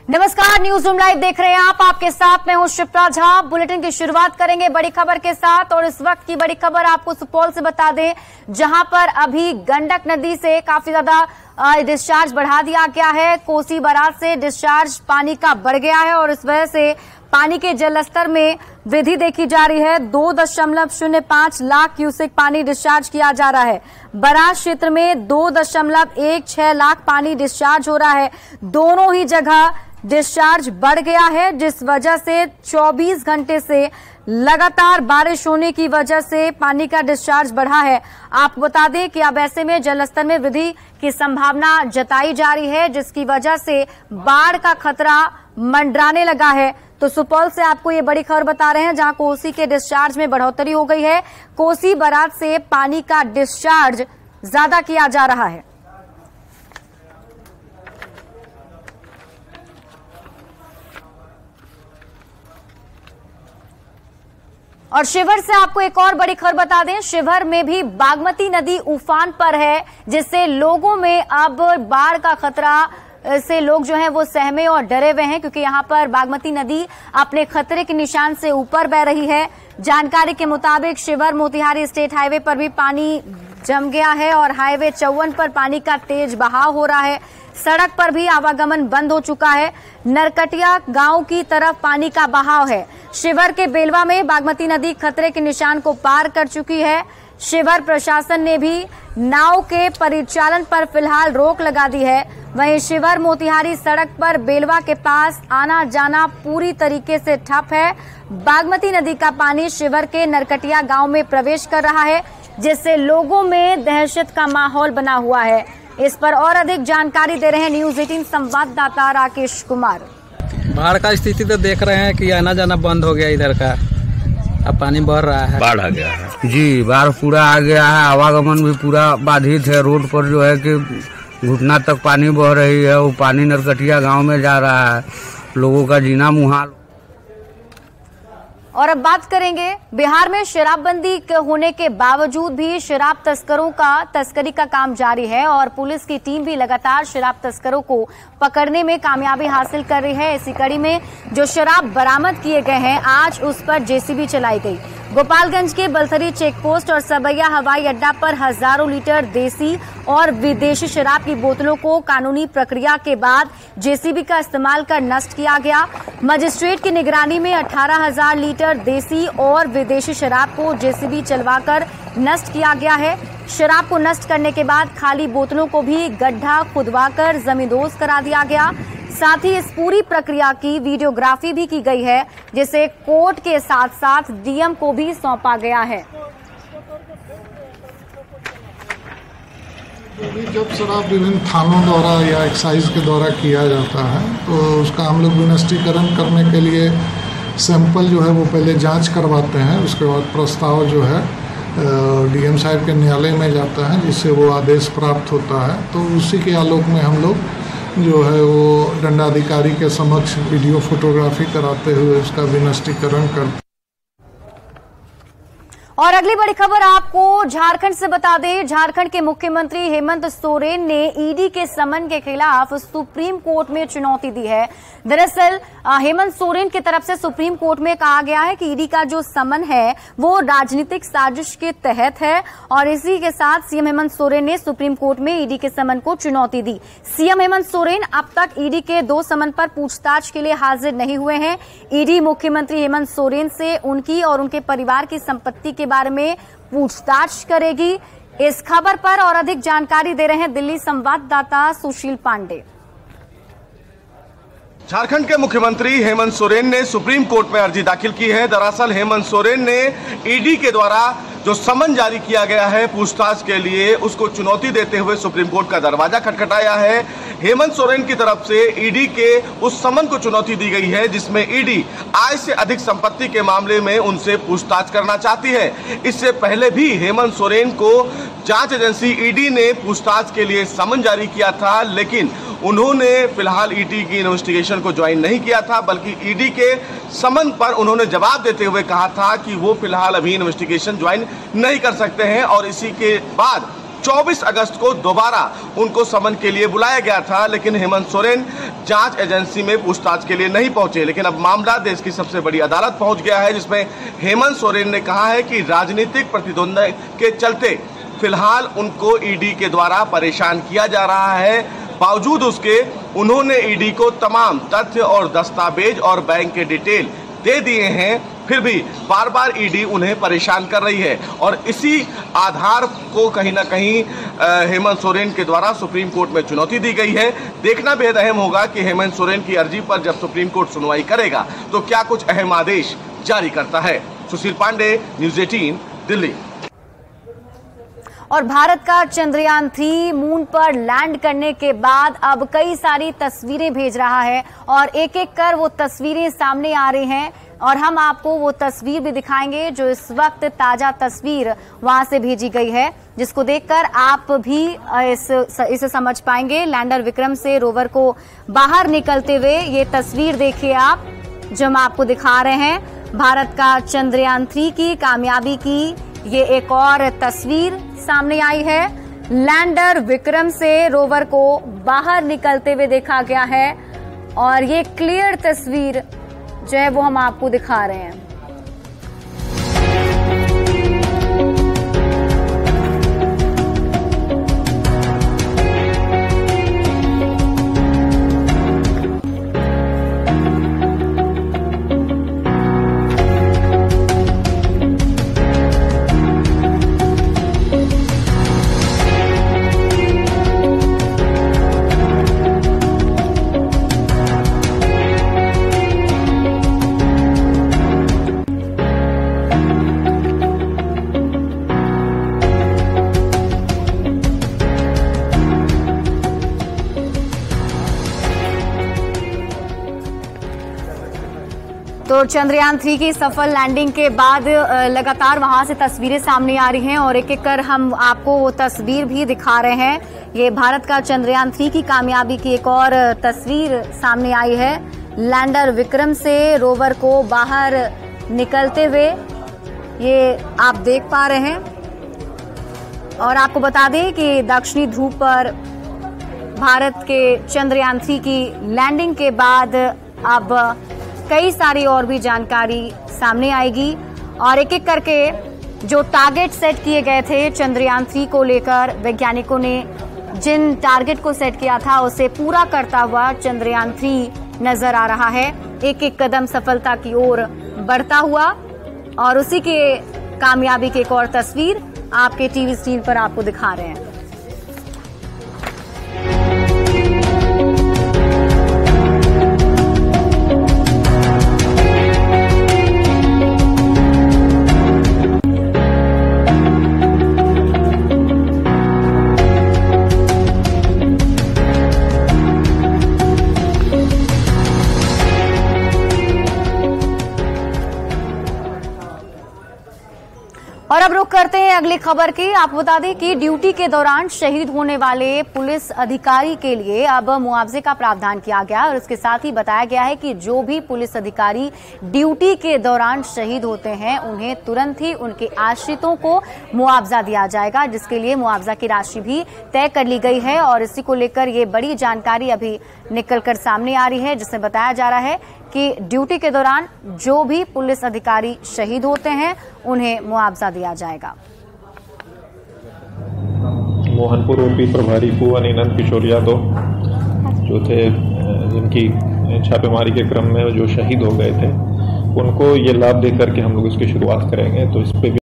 नमस्कार, news room live देख रहे हैं आप। आपके साथ मैं हूं शिप्रा झा। बुलेटिन की शुरुआत करेंगे बड़ी खबर के साथ और इस वक्त की बड़ी खबर आपको सुपौल से बता दें, जहां पर अभी गंडक नदी से काफी ज्यादा डिस्चार्ज बढ़ा दिया गया है। कोसी बराज से डिस्चार्ज पानी का बढ़ गया है और इस वजह से पानी के जलस्तर में वृद्धि देखी जा रही है। 2.05 लाख क्यूसेक पानी डिस्चार्ज किया जा रहा है। बराज क्षेत्र में 2.16 लाख पानी डिस्चार्ज हो रहा है। दोनों ही जगह डिस्चार्ज बढ़ गया है, जिस वजह से 24 घंटे से लगातार बारिश होने की वजह से पानी का डिस्चार्ज बढ़ा है। आपको बता दें कि अब ऐसे में जलस्तर में वृद्धि की संभावना जताई जा रही है, जिसकी वजह से बाढ़ का खतरा मंडराने लगा है। तो सुपौल से आपको ये बड़ी खबर बता रहे हैं, जहां कोसी के डिस्चार्ज में बढ़ोतरी हो गई है। कोसी बराज से पानी का डिस्चार्ज ज्यादा किया जा रहा है। और शिवहर से आपको एक और बड़ी खबर बता दें, शिवहर में भी बागमती नदी उफान पर है, जिससे लोगों में अब बाढ़ का खतरा से लोग जो हैं वो सहमे और डरे हुए हैं, क्योंकि यहां पर बागमती नदी अपने खतरे के निशान से ऊपर बह रही है। जानकारी के मुताबिक शिवहर मोतिहारी स्टेट हाईवे पर भी पानी जम गया है और हाईवे 54 पर पानी का तेज बहाव हो रहा है। सड़क पर भी आवागमन बंद हो चुका है। नरकटिया गांव की तरफ पानी का बहाव है। शिवहर के बेलवा में बागमती नदी खतरे के निशान को पार कर चुकी है। शिवहर प्रशासन ने भी नाव के परिचालन पर फिलहाल रोक लगा दी है। वहीं शिवहर मोतिहारी सड़क पर बेलवा के पास आना जाना पूरी तरीके से ठप है। बागमती नदी का पानी शिवहर के नरकटिया गांव में प्रवेश कर रहा है, जिससे लोगों में दहशत का माहौल बना हुआ है। इस पर और अधिक जानकारी दे रहे हैं न्यूज 18 संवाददाता राकेश कुमार। बाढ़ का स्थिति तो देख रहे हैं कि आना जाना बंद हो गया इधर का, अब पानी बढ़ रहा है। बाढ़ आ गया है जी, बाढ़ पूरा आ गया है। आवागमन भी पूरा बाधित है। रोड पर जो है कि घुटना तक पानी बह रही है। वो पानी नरकटिया गांव में जा रहा है। लोगों का जीना मुहाल। और अब बात करेंगे, बिहार में शराबबंदी होने के बावजूद भी शराब तस्करों का तस्करी का काम जारी है और पुलिस की टीम भी लगातार शराब तस्करों को पकड़ने में कामयाबी हासिल कर रही है। इसी कड़ी में जो शराब बरामद किए गए हैं, आज उस पर जेसीबी चलाई गई। गोपालगंज के बलथरी चेक पोस्ट और सबैया हवाई अड्डा पर हजारों लीटर देसी और विदेशी शराब की बोतलों को कानूनी प्रक्रिया के बाद जेसीबी का इस्तेमाल कर नष्ट किया गया। मजिस्ट्रेट की निगरानी में 18,000 लीटर देसी और विदेशी शराब को जेसीबी चलवाकर नष्ट किया गया है। शराब को नष्ट करने के बाद खाली बोतलों को भी गड्ढा खुदवाकर जमींदोज करा दिया गया। साथ ही इस पूरी प्रक्रिया की वीडियोग्राफी भी की गई है, जिसे कोर्ट के साथ साथ डीएम को भी सौंपा गया है। जब शराब विभिन्न थानों द्वारा या एक्साइज के द्वारा किया जाता है, तो उसका हम लोग विनष्टीकरण करने के लिए सैंपल जो है वो पहले जांच करवाते हैं। उसके बाद प्रस्ताव जो है डीएम साहब के न्यायालय में जाता है, जिससे वो आदेश प्राप्त होता है। तो उसी के आलोक में हम लोग जो है वो दंडाधिकारी के समक्ष वीडियो फोटोग्राफी कराते हुए उसका विनष्टीकरण करते। और अगली बड़ी खबर आपको झारखंड से बता दें, झारखंड के मुख्यमंत्री हेमंत सोरेन ने ईडी के समन के खिलाफ सुप्रीम कोर्ट में चुनौती दी है। दरअसल हेमंत सोरेन की तरफ से सुप्रीम कोर्ट में कहा गया है कि ईडी का जो समन है वो राजनीतिक साजिश के तहत है और इसी के साथ सीएम हेमंत सोरेन ने सुप्रीम कोर्ट में ईडी के समन को चुनौती दी। सीएम हेमंत सोरेन अब तक ईडी के 2 समन पर पूछताछ के लिए हाजिर नहीं हुए हैं। ईडी मुख्यमंत्री हेमंत सोरेन से उनकी और उनके परिवार की संपत्ति के बारे में पूछताछ करेगी। इस खबर पर और अधिक जानकारी दे रहे हैं दिल्ली संवाददाता सुशील पांडे। झारखंड के मुख्यमंत्री हेमंत सोरेन ने सुप्रीम कोर्ट में अर्जी दाखिल की है। दरअसल हेमंत सोरेन ने ईडी के द्वारा जो समन जारी किया गया है पूछताछ के लिए, उसको चुनौती देते हुए सुप्रीम कोर्ट का दरवाजा खटखटाया है। हेमंत सोरेन की तरफ से ईडी के उस समन को चुनौती दी गई है जिसमें ईडी आय से अधिक संपत्ति के मामले में उनसे पूछताछ करना चाहती है। इससे पहले भी हेमंत सोरेन को जांच एजेंसी ईडी ने पूछताछ के लिए समन जारी किया था, लेकिन उन्होंने फिलहाल ईडी की इन्वेस्टिगेशन को ज्वाइन नहीं किया था, बल्कि ईडी के समन पर उन्होंने जवाब देते हुए कहा था कि वो फिलहाल अभी इन्वेस्टिगेशन ज्वाइन नहीं कर सकते हैं। और इसी के बाद 24 अगस्त को दोबारा उनको समन के लिए बुलाया गया था, लेकिन हेमंत सोरेन जांच एजेंसी में पूछताछ के लिए नहीं पहुंचे। लेकिन अब मामला देश की सबसे बड़ी अदालत पहुंच गया है, जिसमें हेमंत सोरेन ने कहा है कि राजनीतिक प्रतिद्वंद के चलते फिलहाल उनको ईडी के द्वारा परेशान किया जा रहा है। बावजूद उसके उन्होंने ईडी को तमाम तथ्य और दस्तावेज और बैंक के डिटेल दे दिए हैं, फिर भी बार बार ईडी उन्हें परेशान कर रही है। और इसी आधार को कहीं ना कहीं हेमंत सोरेन के द्वारा सुप्रीम कोर्ट में चुनौती दी गई है। देखना बेहद अहम होगा कि हेमंत सोरेन की अर्जी पर जब सुप्रीम कोर्ट सुनवाई करेगा तो क्या कुछ अहम आदेश जारी करता है। सुशील पांडे, न्यूज़ 18, दिल्ली। और भारत का चंद्रयान 3 मून पर लैंड करने के बाद अब कई सारी तस्वीरें भेज रहा है और एक एक कर वो तस्वीरें सामने आ रही हैं और हम आपको वो तस्वीर भी दिखाएंगे जो इस वक्त ताजा तस्वीर वहां से भेजी गई है, जिसको देखकर आप भी इसे समझ पाएंगे। लैंडर विक्रम से रोवर को बाहर निकलते हुए ये तस्वीर देखिए आप, जो हम आपको दिखा रहे हैं। भारत का चंद्रयान 3 की कामयाबी की ये एक और तस्वीर सामने आई है। लैंडर विक्रम से रोवर को बाहर निकलते हुए देखा गया है और ये क्लियर तस्वीर जो है वो हम आपको दिखा रहे हैं। तो चंद्रयान 3 की सफल लैंडिंग के बाद लगातार वहां से तस्वीरें सामने आ रही हैं और एक एक कर हम आपको वो तस्वीर भी दिखा रहे हैं। ये भारत का चंद्रयान 3 की कामयाबी की एक और तस्वीर सामने आई है। लैंडर विक्रम से रोवर को बाहर निकलते हुए ये आप देख पा रहे हैं। और आपको बता दें कि दक्षिणी ध्रुव पर भारत के चंद्रयान 3 की लैंडिंग के बाद अब कई सारी और भी जानकारी सामने आएगी और एक एक करके जो टारगेट सेट किए गए थे चंद्रयान 3 को लेकर, वैज्ञानिकों ने जिन टारगेट को सेट किया था उसे पूरा करता हुआ चंद्रयान 3 नजर आ रहा है, एक एक कदम सफलता की ओर बढ़ता हुआ। और उसी के कामयाबी की एक और तस्वीर आपके टीवी स्क्रीन पर आपको दिखा रहे हैं। और अब रुक करते हैं अगली खबर की। आपको बता दें कि ड्यूटी के दौरान शहीद होने वाले पुलिस अधिकारी के लिए अब मुआवजे का प्रावधान किया गया और इसके साथ ही बताया गया है कि जो भी पुलिस अधिकारी ड्यूटी के दौरान शहीद होते हैं उन्हें तुरंत ही उनके आश्रितों को मुआवजा दिया जाएगा, जिसके लिए मुआवजा की राशि भी तय कर ली गई है। और इसी को लेकर ये बड़ी जानकारी अभी निकलकर सामने आ रही है, जिसमें बताया जा रहा है कि ड्यूटी के दौरान जो भी पुलिस अधिकारी शहीद होते हैं उन्हें मुआवजा दिया जाएगा। मोहनपुर ओपी प्रभारी कुआं अनिनंद किशोर यादव जो थे, जिनकी छापेमारी के क्रम में जो शहीद हो गए थे, उनको ये लाभ देकर के हम लोग इसकी शुरुआत करेंगे। तो इस पे